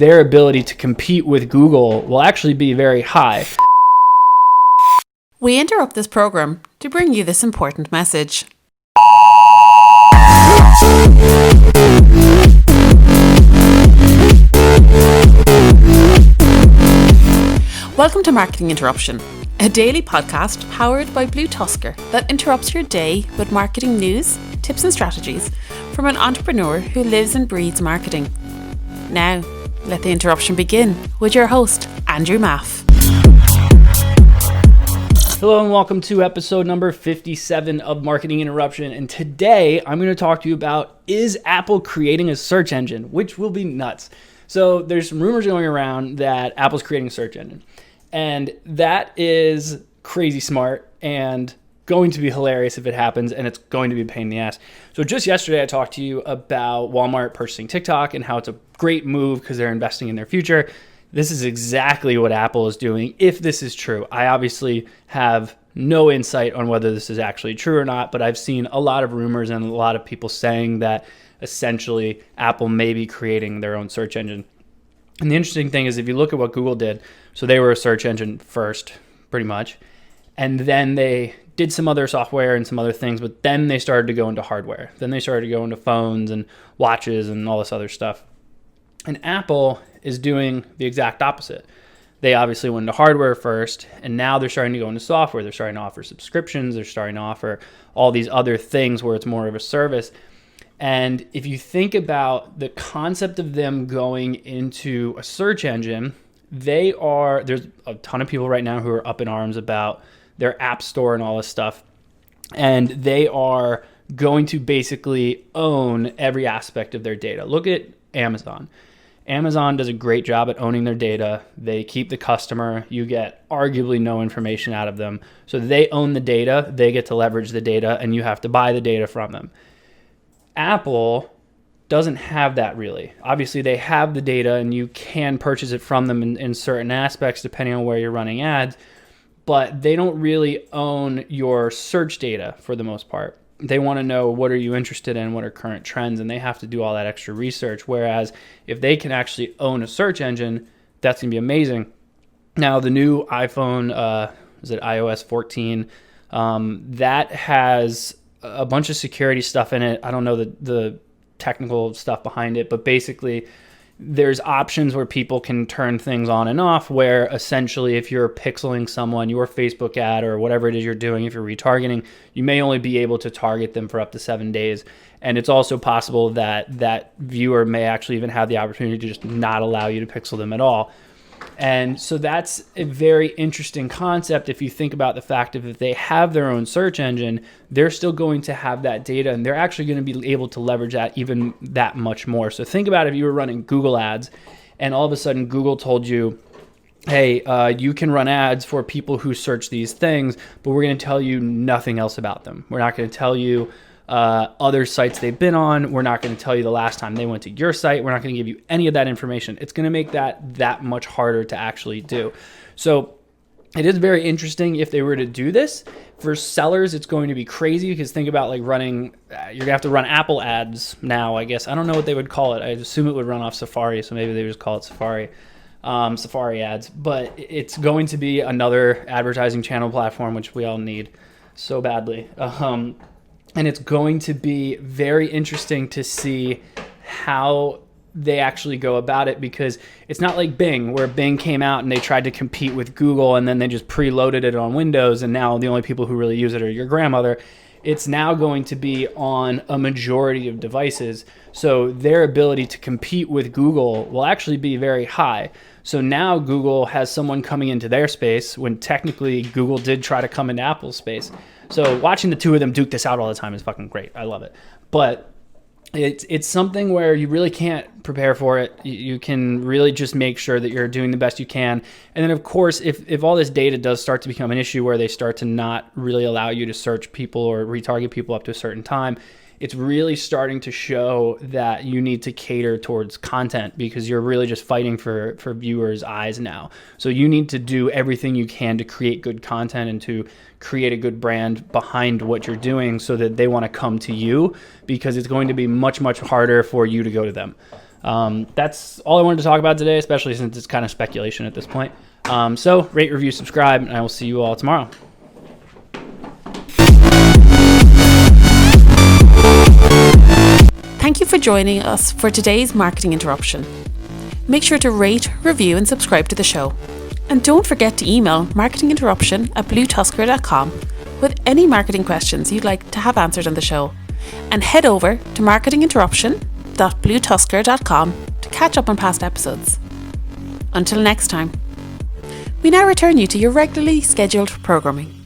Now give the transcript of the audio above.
their ability to compete with Google will actually be very high. We interrupt this program to bring you this important message. Welcome to Marketing Interruption, a daily podcast powered by BlueTuskr that interrupts your day with marketing news, tips and strategies from an entrepreneur who lives and breathes marketing. Now, let the interruption begin with your host, Andrew Maff. Hello and welcome to episode number 57 of Marketing Interruption. And today I'm going to talk to you about, is Apple creating a search engine, which will be nuts. So there's some rumors going around that Apple's creating a search engine. And that is crazy smart and going to be hilarious if it happens, and it's going to be a pain in the ass. So just yesterday I talked to you about Walmart purchasing TikTok and how it's a great move because they're investing in their future. This is exactly what Apple is doing, if this is true. I obviously have no insight on whether this is actually true or not, but I've seen a lot of rumors and a lot of people saying that essentially Apple may be creating their own search engine. And the interesting thing is, if you look at what Google did, so they were a search engine first, pretty much, and then they did some other software and some other things, but then they started to go into hardware. Then they started to go into phones and watches and all this other stuff. And Apple is doing the exact opposite. They obviously went into hardware first, and now they're starting to go into software. They're starting to offer subscriptions. They're starting to offer all these other things where it's more of a service. And if you think about the concept of them going into a search engine, there's a ton of people right now who are up in arms about their app store and all this stuff. And they are going to basically own every aspect of their data. Look at Amazon. Amazon does a great job at owning their data. They keep the customer. You get arguably no information out of them. So they own the data. They get to leverage the data, and you have to buy the data from them. Apple doesn't have that really. Obviously, they have the data, and you can purchase it from them in certain aspects depending on where you're running ads, but they don't really own your search data for the most part. They want to know, what are you interested in, what are current trends, and they have to do all that extra research. Whereas if they can actually own a search engine, that's going to be amazing. Now, the new iPhone, is it iOS 14, that has a bunch of security stuff in it. I don't know the technical stuff behind it, but basically there's options where people can turn things on and off, where essentially if you're pixeling someone, your Facebook ad or whatever it is you're doing, if you're retargeting, you may only be able to target them for up to 7 days. And it's also possible that that viewer may actually even have the opportunity to just not allow you to pixel them at all. And so that's a very interesting concept if you think about the fact that if they have their own search engine, they're still going to have that data, and they're actually going to be able to leverage that even that much more. So think about if you were running Google ads and all of a sudden Google told you, hey, you can run ads for people who search these things, but we're going to tell you nothing else about them. We're not going to tell you other sites they've been on. We're not going to tell you the last time they went to your site. We're not going to give you any of that information. It's going to make that much harder to actually do. So it is very interesting if they were to do this. For sellers, it's going to be crazy because think about like running, you're going to have to run Apple ads now, I guess. I don't know what they would call it. I assume it would run off Safari, so maybe they would just call it Safari ads. But it's going to be another advertising channel platform, which we all need so badly. And it's going to be very interesting to see how they actually go about it, because it's not like Bing, where Bing came out and they tried to compete with Google and then they just preloaded it on Windows, and now the only people who really use it are your grandmother. It's now going to be on a majority of devices. So their ability to compete with Google will actually be very high. So now Google has someone coming into their space when technically Google did try to come into Apple's space. So watching the two of them duke this out all the time is fucking great. I love it. But it's something where you really can't prepare for it. You can really just make sure that you're doing the best you can. And then, of course, if all this data does start to become an issue where they start to not really allow you to search people or retarget people up to a certain time, it's really starting to show that you need to cater towards content, because you're really just fighting for viewers' eyes now. So you need to do everything you can to create good content and to create a good brand behind what you're doing so that they want to come to you, because it's going to be much, much harder for you to go to them. That's all I wanted to talk about today, especially since it's kind of speculation at this point. So rate, review, subscribe, and I will see you all tomorrow. Thank you for joining us for today's Marketing Interruption. Make sure to rate, review and subscribe to the show. And don't forget to email marketinginterruption@bluetuskr.com with any marketing questions you'd like to have answered on the show. And head over to marketinginterruption.bluetuskr.com to catch up on past episodes. Until next time, we now return you to your regularly scheduled programming.